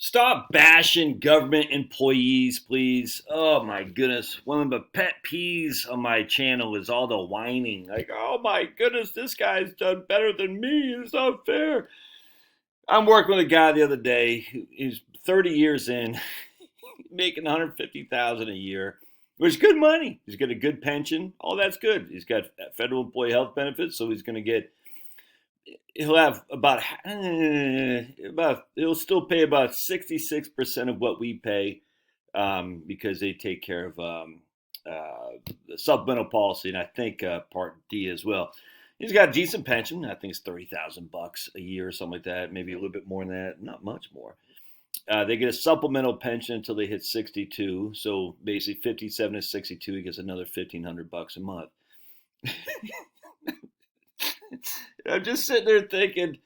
Stop bashing government employees, please. Oh my goodness. One of the pet peeves on my channel is all the whining. Like, oh my goodness, this guy's done better than me. It's not fair. I'm working with a guy the other day. He's 30 years in, making 150,000 a year, which is good money. He's got a good pension. All that's good. He's got federal employee health benefits, so he's going to get he'll have he'll still pay about 66% of what we pay, because they take care of the supplemental policy, and I think Part D as well. He's got a decent pension. I think it's $30,000 a year or something like that, maybe a little bit more than that, not much more. They get a supplemental pension until they hit 62. So basically 57 to 62, he gets another $1,500 a month. I'm just sitting there thinking,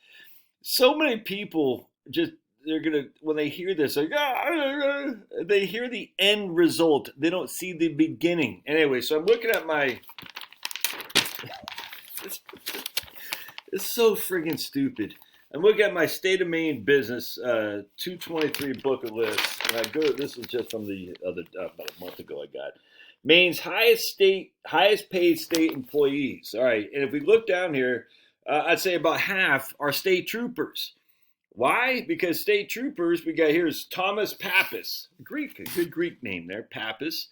so many people just, they're gonna, when they hear this, like, they hear the end result. They don't see the beginning. Anyway, so I'm looking at my, it's so friggin' stupid. I'm looking at my State of Maine business 223 book of lists, and I go. This is just from the other about a month ago. I got Maine's highest paid state employees. All right, and if we look down here, I'd say about half are state troopers. Why? Because state troopers, we got here is Thomas Pappas, a good Greek name there, Pappas.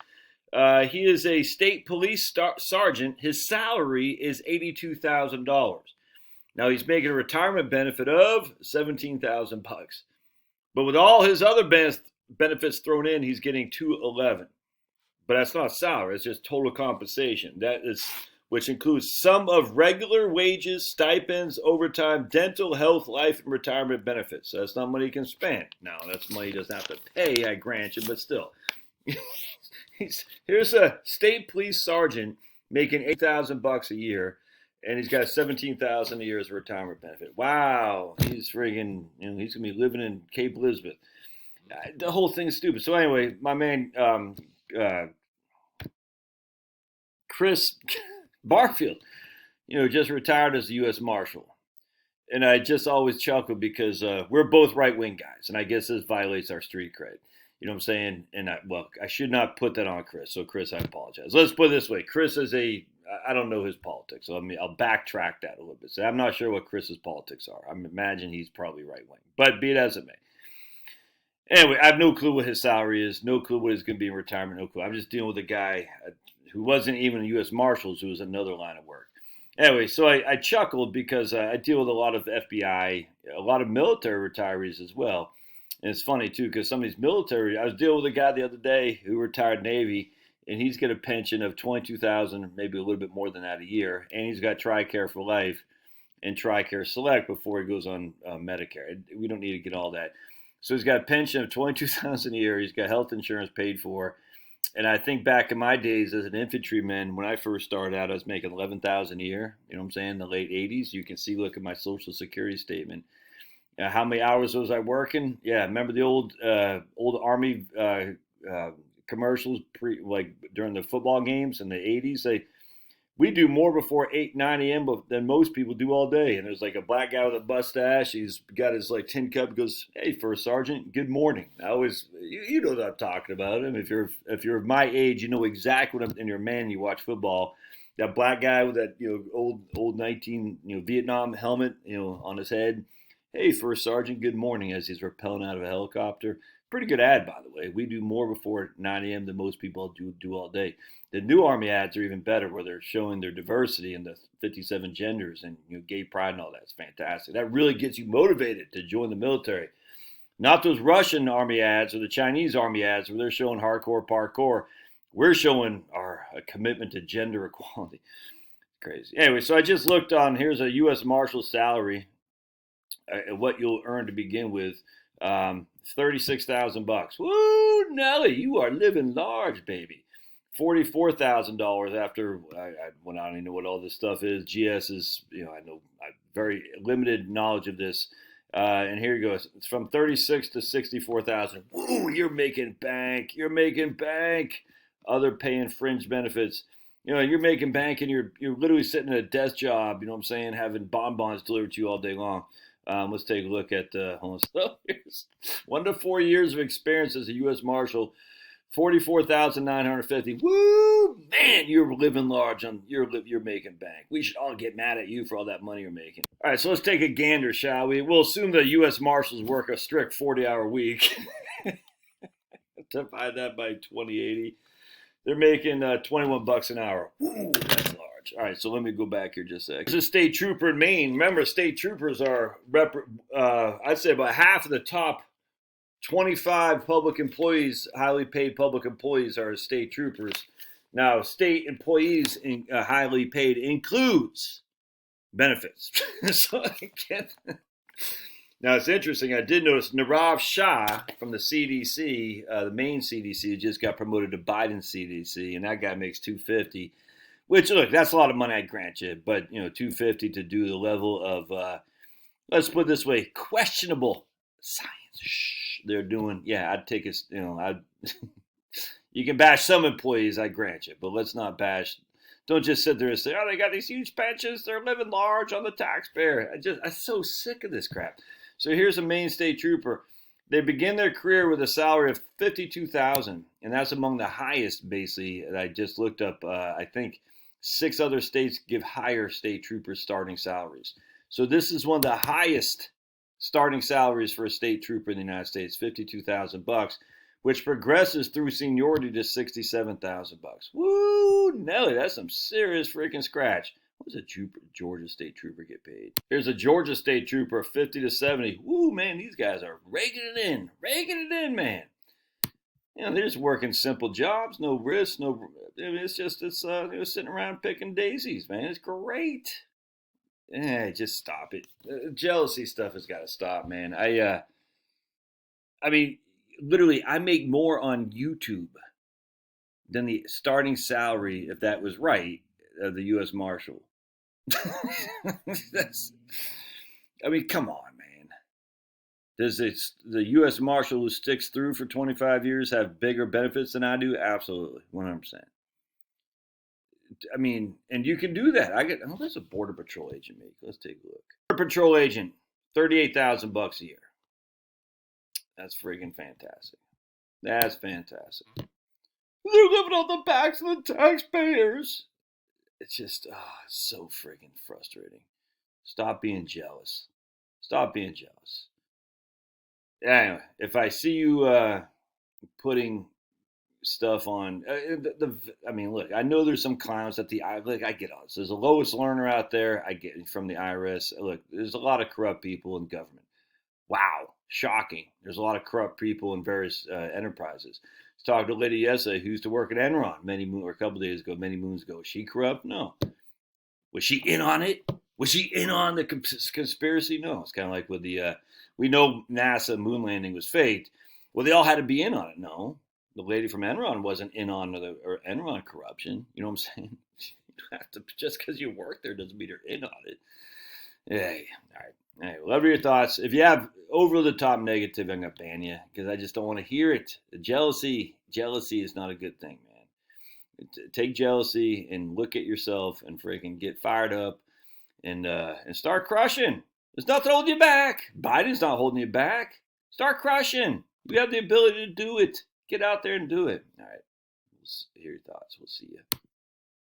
He is a state police sergeant. His salary is $82,000. Now he's making a retirement benefit of $17,000, but with all his other benefits thrown in, he's getting $211. But that's not salary; it's just total compensation. That is, which includes some of regular wages, stipends, overtime, dental, health, life, and retirement benefits. So that's not money he can spend. Now that's money he doesn't have to pay. I grant you, but still, here's a state police sergeant making $8,000 a year. And he's got $17,000 a year as a retirement benefit. Wow, he's friggin', he's gonna be living in Cape Elizabeth. The whole thing's stupid. So anyway, my man Chris Barfield, just retired as the U.S. Marshal, and I just always chuckle because we're both right wing guys, and I guess this violates our street cred. You know what I'm saying? And I should not put that on Chris. So Chris, I apologize. Let's put it this way: Chris is I don't know his politics, so I'll backtrack that a little bit. So I'm not sure what Chris's politics are. I imagine he's probably right wing, but be it as it may. Anyway, I have no clue what his salary is, no clue what he's going to be in retirement, no clue. I'm just dealing with a guy who wasn't even a U.S. Marshals, who was another line of work. Anyway, so I chuckled because I deal with a lot of FBI, a lot of military retirees as well. And it's funny, too, because some of these military, I was dealing with a guy the other day who retired Navy, and he's got a pension of $22,000, maybe a little bit more than that a year, and he's got TRICARE for life and TRICARE Select before he goes on Medicare. We don't need to get all that. So he's got a pension of $22,000 a year. He's got health insurance paid for. And I think back in my days as an infantryman, when I first started out, I was making $11,000 a year. You know what I'm saying? In the late '80s, you can see. Look at my Social Security statement. How many hours was I working? Yeah, remember the old Army commercials like during the football games in the '80s? We do more before 9 a.m. than most people do all day. And there's like a black guy with a mustache. He's got his like tin cup. Goes, "Hey, First Sergeant, good morning." I always, you know what I'm talking about. Him. If you're my age, you know exactly what I'm. And you're a man, you watch football. That black guy with that old 19 Vietnam helmet on his head. "Hey, First Sergeant, good morning," as he's rappelling out of a helicopter. Pretty good ad, by the way. We do more before 9 a.m. than most people do all day. The new Army ads are even better, where they're showing their diversity and the 57 genders and gay pride and all that. It's fantastic. That really gets you motivated to join the military. Not those Russian Army ads or the Chinese Army ads where they're showing hardcore parkour. We're showing our commitment to gender equality. Crazy. Anyway, so I just looked on. Here's a U.S. Marshal salary. What you'll earn to begin with. $36,000. Woo, Nelly, you are living large, baby. $44,000 after I went on. I know what all this stuff is. GS is, I know very limited knowledge of this. And here you go. It's from 36 to 64,000. Woo, you're making bank. You're making bank. Other paying fringe benefits. You're making bank and you're literally sitting at a desk job. You know what I'm saying? Having bonbons delivered to you all day long. Let's take a look at so here's 1 to 4 years of experience as a U.S. Marshal. 44,950. Woo, man! You're living large. You're making bank. We should all get mad at you for all that money you're making. All right, so let's take a gander, shall we? We'll assume the U.S. Marshals work a strict 40-hour week. Divide that by 2080. They're making $21 an hour. Woo, that's large. All right, so let me go back here just a second. There's a state trooper in Maine. Remember, state troopers are, I'd say about half of the top 25 public employees, highly paid public employees, are state troopers. Now, state employees highly paid includes benefits. So again, now it's interesting. I did notice Nirav Shah from the CDC, the Maine CDC, just got promoted to Biden CDC, and that guy makes $250. Which, look, that's a lot of money, I grant you, but $250 to do the level of, let's put it this way, questionable science. They're doing, yeah, I'd take it, you can bash some employees, I grant you, but let's not bash, don't just sit there and say, oh, they got these huge pensions, they're living large on the taxpayer. I'm so sick of this crap. So here's a Maine state trooper. They begin their career with a salary of $52,000, and that's among the highest, basically, that I just looked up. I think 6 other states give higher state troopers starting salaries. So this is one of the highest starting salaries for a state trooper in the United States, $52,000, which progresses through seniority to $67,000. Woo, Nelly, that's some serious freaking scratch. What does a Georgia state trooper get paid? Here's a Georgia state trooper, 50 to 70. Woo, man, these guys are raking it in, man. They're just working simple jobs, no risk, it's sitting around picking daisies, man. It's great. Just stop it. Jealousy stuff has got to stop, man. I mean, literally, I make more on YouTube than the starting salary, if that was right, of the U.S. Marshal. Come on, man. Does the U.S. Marshal who sticks through for 25 years have bigger benefits than I do? Absolutely, 100%. And you can do that. There's a Border Patrol agent make. Let's take a look. Border Patrol agent, $38,000 a year. That's friggin' fantastic. That's fantastic. They're living on the backs of the taxpayers. It's just, it's so friggin' frustrating. Stop being jealous. Anyway, if I see you putting stuff on look, I know there's some clowns at the look, I get all this. There's a Lois Lerner out there, I get from the IRS. Look, there's a lot of corrupt people in government. Wow, shocking. There's a lot of corrupt people in various enterprises. I was talking to a lady yesterday who used to work at Enron many moons ago. Was she corrupt? No. Was she in on it? Was she in on the conspiracy? No. It's kind of like with the we know NASA moon landing was faked. Well, they all had to be in on it. No. The lady from Enron wasn't in on or Enron corruption. You know what I'm saying? You have to, just because you work there doesn't mean you're in on it. Hey, all right. Hey, whatever your thoughts. If you have over the top negative, I'm gonna ban you because I just don't want to hear it. Jealousy is not a good thing, man. Take jealousy and look at yourself and freaking get fired up and start crushing. There's nothing holding you back. Biden's not holding you back. Start crushing. You have the ability to do it. Get out there and do it. All right. Hear your thoughts. We'll see you.